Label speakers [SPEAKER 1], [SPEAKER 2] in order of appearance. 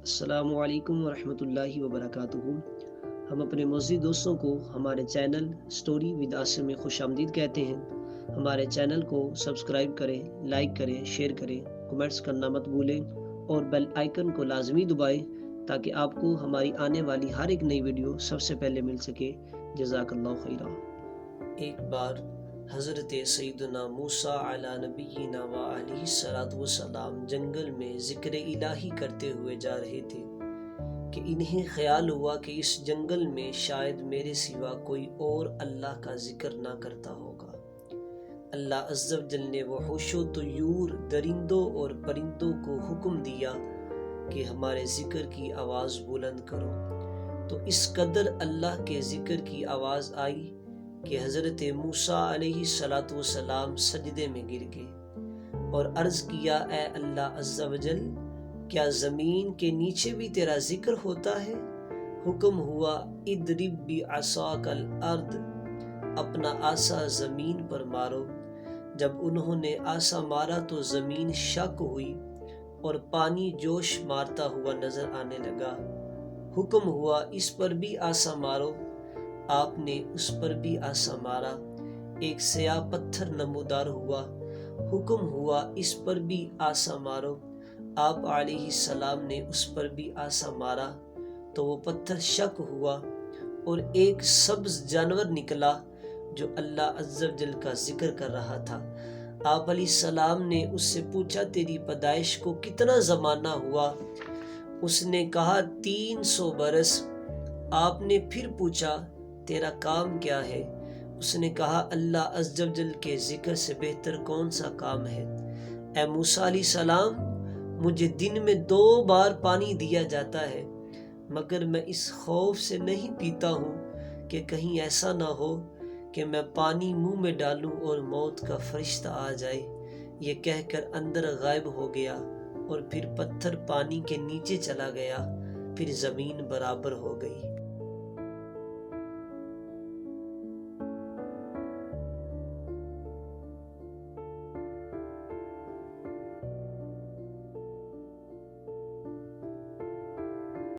[SPEAKER 1] السلام علیکم ورحمۃ اللہ وبرکاتہ۔ ہم اپنے معزز دوستوں کو ہمارے چینل سٹوری ود آصر میں خوش آمدید کہتے ہیں۔ ہمارے چینل کو سبسکرائب کریں، لائک کریں، شیئر کریں، کمنٹس کرنا مت بھولیں اور بیل آئیکن کو لازمی دبائیں تاکہ آپ کو ہماری آنے والی ہر ایک نئی ویڈیو سب سے پہلے مل سکے۔ جزاک اللہ خیرہ۔ ایک بار حضرت سیدنا موسیٰ علی نبینا و علیہ الصلوۃ والسلام جنگل میں ذکر الہی کرتے ہوئے جا رہے تھے کہ انہیں خیال ہوا کہ اس جنگل میں شاید میرے سوا کوئی اور اللہ کا ذکر نہ کرتا ہوگا۔ اللہ عز و جل نے وحوش و طیور، درندوں اور پرندوں کو حکم دیا کہ ہمارے ذکر کی آواز بلند کرو، تو اس قدر اللہ کے ذکر کی آواز آئی کہ حضرت موسیٰ علیہ الصلوۃ والسلام سجدے میں گر گئے اور عرض کیا، اے اللہ عز و جل، کیا زمین کے نیچے بھی تیرا ذکر ہوتا ہے؟ حکم ہوا، اضرب بعصاک الارض، اپنا عصا زمین پر مارو۔ جب انہوں نے عصا مارا تو زمین شک ہوئی اور پانی جوش مارتا ہوا نظر آنے لگا۔ حکم ہوا، اس پر بھی عصا مارو۔ آپ نے اس پر بھی عصا مارا، ایک سیاہ پتھر نمودار ہوا۔ حکم ہوا، اس پر بھی عصا مارو۔ آپ علیہ السلام نے اس پر بھی عصا مارا تو وہ پتھر شک ہوا اور ایک سبز جانور نکلا جو اللہ عز و جل کا ذکر کر رہا تھا۔ آپ علیہ السلام نے اس سے پوچھا، تیری پیدائش کو کتنا زمانہ ہوا؟ اس نے کہا 300 برس۔ آپ نے پھر پوچھا، تیرا کام کیا ہے؟ اس نے کہا، اللہ عز و جل کے ذکر سے بہتر کون سا کام ہے؟ اے موسیٰ علیہ السلام، مجھے دن میں 2 بار پانی دیا جاتا ہے، مگر میں اس خوف سے نہیں پیتا ہوں کہ کہیں ایسا نہ ہو کہ میں پانی منہ میں ڈالوں اور موت کا فرشتہ آ جائے۔ یہ کہہ کر اندر غائب ہو گیا اور پھر پتھر پانی کے نیچے چلا گیا، پھر زمین برابر ہو گئی۔